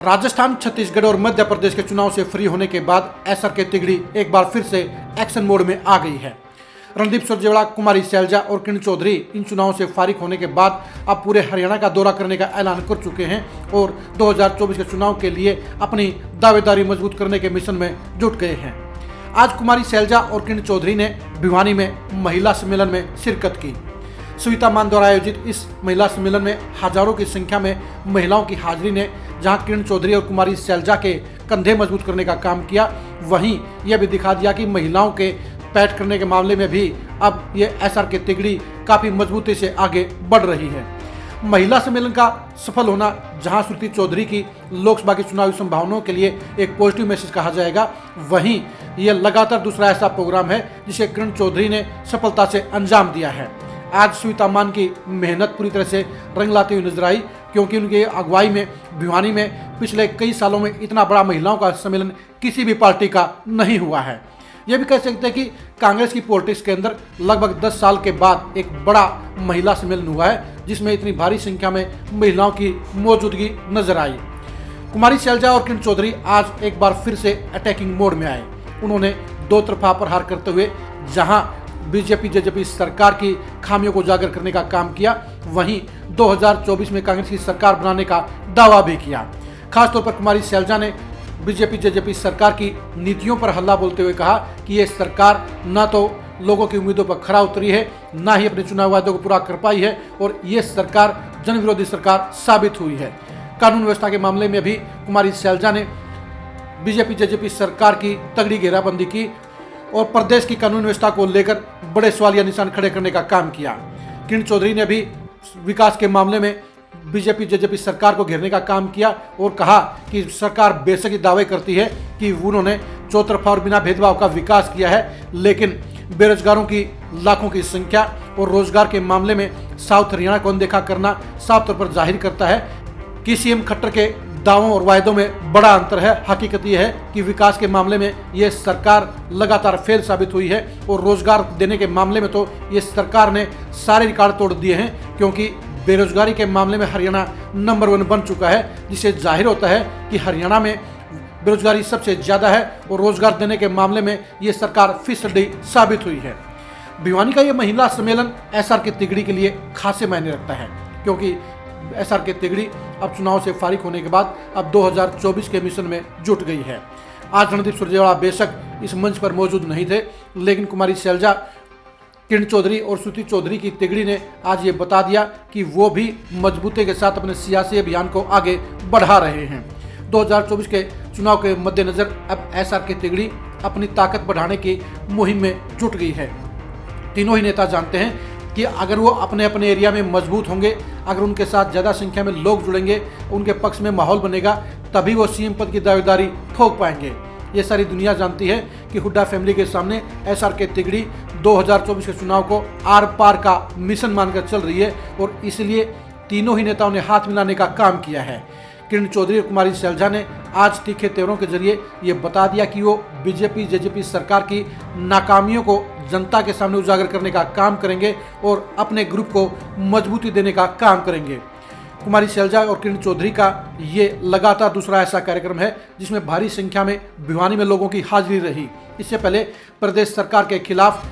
राजस्थान, छत्तीसगढ़ और मध्य प्रदेश के चुनाव से फ्री होने के बाद एसआर के तिगड़ी एक बार फिर से एक्शन मोड में आ गई है। रणदीप सुरजेवाला, कुमारी सैलजा और किरण चौधरी इन चुनावों से फारिग होने के बाद अब पूरे हरियाणा का दौरा करने का ऐलान कर चुके हैं और 2024 के चुनाव के लिए अपनी दावेदारी मजबूत करने के मिशन में जुट गए हैं। आज कुमारी सैलजा और किरण चौधरी ने भिवानी में महिला सम्मेलन में शिरकत की। सुविता मान द्वारा आयोजित इस महिला सम्मेलन में हजारों की संख्या में महिलाओं की हाजिरी ने जहां किरण चौधरी और कुमारी सैलजा के कंधे मजबूत करने का काम किया, वहीं यह भी दिखा दिया कि महिलाओं के पैठ करने के मामले में भी अब ये एसआर के तिगड़ी काफी मजबूती से आगे बढ़ रही है। महिला सम्मेलन का सफल होना जहां श्रुति चौधरी की लोकसभा की चुनावी संभावनाओं के लिए एक पॉजिटिव मैसेज कहा जाएगा, वहीं यह लगातार दूसरा ऐसा प्रोग्राम है जिसे किरण चौधरी ने सफलता से अंजाम दिया है। आज सुविता मान की मेहनत पूरी तरह से रंग लाती हुई नजर आई, क्योंकि उनकी अगुवाई में भिवानी में पिछले कई सालों में इतना बड़ा महिलाओं का सम्मेलन किसी भी पार्टी का नहीं हुआ है। यह भी कह सकते हैं कि कांग्रेस की पॉलिटिक्स के अंदर लगभग 10 साल के बाद एक बड़ा महिला सम्मेलन हुआ है जिसमें इतनी भारी संख्या में महिलाओं की मौजूदगी नजर आई। कुमारी सैलजा और किरण चौधरी आज एक बार फिर से अटैकिंग मोड में आए। उन्होंने दो तरफा प्रहार करते हुए जहां बीजेपी सरकार की खामियों को उजागर करने का काम किया, वहीं 2024 में कांग्रेस की सरकार बनाने का दावा भी किया। खासतौर पर कुमारी सैलजा ने बीजेपी सरकार की नीतियों पर हल्ला बोलते हुए कहा कि ये सरकार न तो लोगों की उम्मीदों पर खरा उतरी है, न ही अपने चुनाव वादों को पूरा कर पाई है और ये सरकार जनविरोधी सरकार साबित हुई है। कानून व्यवस्था के मामले में भी कुमारी सैलजा ने बीजेपी सरकार की तगड़ी घेराबंदी की और प्रदेश की कानून व्यवस्था को लेकर बड़े सवालिया निशान खड़े करने का काम किया। किरण चौधरी ने भी विकास के मामले में बीजेपी सरकार को घेरने का काम किया और कहा कि सरकार बेशक ही दावे करती है कि उन्होंने चौतरफा और बिना भेदभाव का विकास किया है, लेकिन बेरोजगारों की लाखों की संख्या और रोजगार के मामले में साउथ हरियाणा को अनदेखा करना साफ तौर पर जाहिर करता है कि सीएम खट्टर के दावों और वायदों में बड़ा अंतर है। हकीकत यह है कि विकास के मामले में ये सरकार लगातार फेल साबित हुई है और रोजगार देने के मामले में तो ये सरकार ने सारे रिकॉर्ड तोड़ दिए हैं, क्योंकि बेरोजगारी के मामले में हरियाणा नंबर 1 बन चुका है, जिससे जाहिर होता है कि हरियाणा में बेरोजगारी सबसे ज़्यादा है और रोजगार देने के मामले में ये सरकार फिसडी साबित हुई है। भिवानी का ये महिला सम्मेलन एसआर के तिगड़ी के लिए खासे मायने रखता है, क्योंकि एसआर के तिगड़ी अब चुनाव से फारिग होने के बाद अब 2024 के मिशन में जुट गई है। आज रणदीप सुरजेवाला बेशक इस मंच पर मौजूद नहीं थे, लेकिन कुमारी सैलजा, किरण चौधरी और श्रुति चौधरी की तिगड़ी ने आज ये बता दिया कि वो भी मजबूती के साथ अपने सियासी अभियान को आगे बढ़ा रहे हैं। 2024 के चुनाव के मद्देनजर अब एसआर की तिगड़ी अपनी ताकत बढ़ाने की मुहिम में जुट गई है। तीनों ही नेता जानते हैं कि अगर वो अपने अपने एरिया में मजबूत होंगे, अगर उनके साथ ज़्यादा संख्या में लोग जुड़ेंगे, उनके पक्ष में माहौल बनेगा, तभी वो सीएम पद की दावेदारी ठोक पाएंगे। ये सारी दुनिया जानती है कि हुड्डा फैमिली के सामने एसआर के तिगड़ी 2024 के चुनाव को आर पार का मिशन मानकर चल रही है और इसलिए तीनों ही नेताओं ने हाथ मिलाने का काम किया है। किरण चौधरी और कुमारी सैलजा ने आज तीखे तेवरों के जरिए ये बता दिया कि वो बीजेपी सरकार की नाकामियों को जनता के सामने उजागर करने का काम करेंगे और अपने ग्रुप को मजबूती देने का काम करेंगे। कुमारी सैलजा और किरण चौधरी का ये लगातार दूसरा ऐसा कार्यक्रम है जिसमें भारी संख्या में भिवानी में लोगों की हाजिरी रही। इससे पहले प्रदेश सरकार के खिलाफ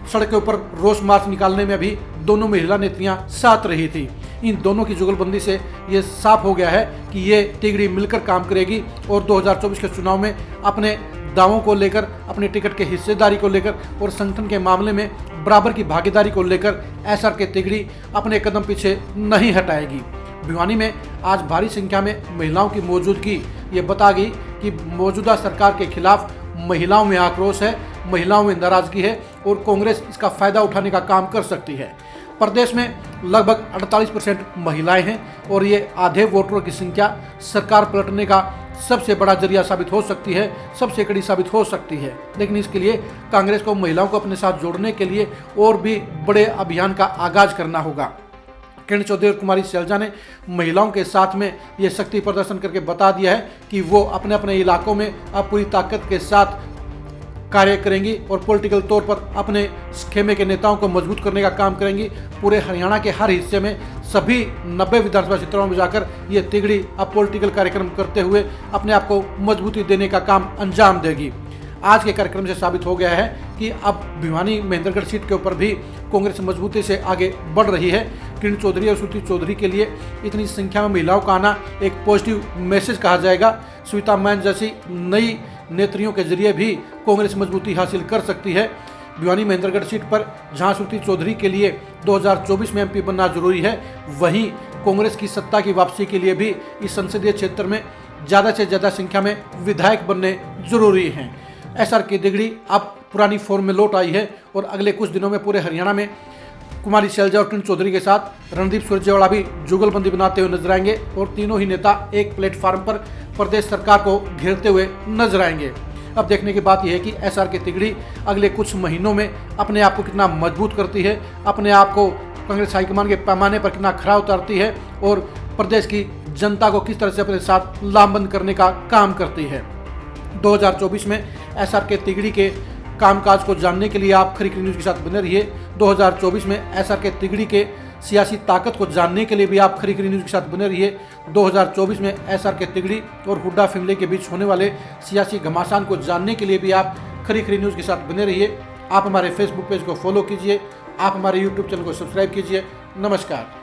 सड़क के ऊपर रोष मार्च निकालने में भी दोनों महिला नेत्रियां साथ रही थी। इन दोनों की जुगलबंदी से ये साफ हो गया है कि ये तिगड़ी मिलकर काम करेगी और 2024 के चुनाव में अपने दावों को लेकर, अपने टिकट के हिस्सेदारी को लेकर और संगठन के मामले में बराबर की भागीदारी को लेकर एसआर के तिगड़ी अपने कदम पीछे नहीं हटाएगी। भिवानी में आज भारी संख्या में महिलाओं की मौजूदगी ये बता गई कि मौजूदा सरकार के खिलाफ महिलाओं में आक्रोश है, महिलाओं में नाराजगी है और कांग्रेस इसका फायदा उठाने का काम कर सकती है। प्रदेश में लगभग 48% महिलाएं हैं और ये आधे वोटरों की संख्या सरकार पलटने का सबसे बड़ा जरिया साबित हो सकती है, सबसे कड़ी साबित हो सकती है। लेकिन इसके लिए कांग्रेस को महिलाओं को अपने साथ जोड़ने के लिए और भी बड़े अभियान का आगाज करना होगा। किरण चौधरी और कुमारी सैलजा ने महिलाओं के साथ में ये शक्ति प्रदर्शन करके बता दिया है कि वो अपने अपने इलाकों में अब पूरी ताकत के साथ कार्य करेंगी और पॉलिटिकल तौर पर अपने खेमे के नेताओं को मजबूत करने का काम करेंगी। पूरे हरियाणा के हर हिस्से में सभी 90 विधानसभा क्षेत्रों में जाकर ये तिगड़ी अब पॉलिटिकल कार्यक्रम करते हुए अपने आप को मजबूती देने का काम अंजाम देगी। आज के कार्यक्रम से साबित हो गया है कि अब भिवानी महेंद्रगढ़ सीट के ऊपर भी कांग्रेस मजबूती से आगे बढ़ रही है। किरण चौधरी और श्रुति चौधरी के लिए इतनी संख्या में महिलाओं का आना एक पॉजिटिव मैसेज कहा जाएगा। श्वेता मैन जैसी नई नेत्रियों के जरिए भी कांग्रेस मजबूती हासिल कर सकती है। भिवानी महेंद्रगढ़ सीट पर जहां श्रुति चौधरी के लिए 2024 में एमपी बनना जरूरी है, वहीं कांग्रेस की सत्ता की वापसी के लिए भी इस संसदीय क्षेत्र में ज़्यादा से ज़्यादा संख्या में विधायक बनने जरूरी हैं। एसआर की तिगड़ी अब पुरानी फॉर्म में लौट आई है और अगले कुछ दिनों में पूरे हरियाणा में कुमारी शैलजा और किरण चौधरी के साथ रणदीप सुरजेवाला भी जुगलबंदी बनाते हुए नजर आएंगे और तीनों ही नेता एक प्लेटफार्म पर प्रदेश सरकार को घेरते हुए नजर आएंगे। अब देखने की बात यह है कि एसआर की तिगड़ी अगले कुछ महीनों में अपने आप को कितना मजबूत करती है, अपने आप को कांग्रेस हाईकमान के पैमाने पर कितना खरा उतारती है और प्रदेश की जनता को किस तरह से अपने साथ लामबंद करने का काम करती है। 2024 में एसआर के तिगड़ी के कामकाज को जानने के लिए आप खरी न्यूज़ के साथ बने रहिए। 2024 में एसआर के तिगड़ी के सियासी ताकत को जानने के लिए भी आप खरी न्यूज़ के साथ बने रहिए। 2024 में एसआर के तिगड़ी और हुड्डा फैमिली के बीच होने वाले सियासी घमासान को जानने के लिए भी आप खरी न्यूज़ के साथ बने रहिए। आप हमारे फेसबुक पेज को फॉलो कीजिए, आप हमारे यूट्यूब चैनल को सब्सक्राइब कीजिए। नमस्कार।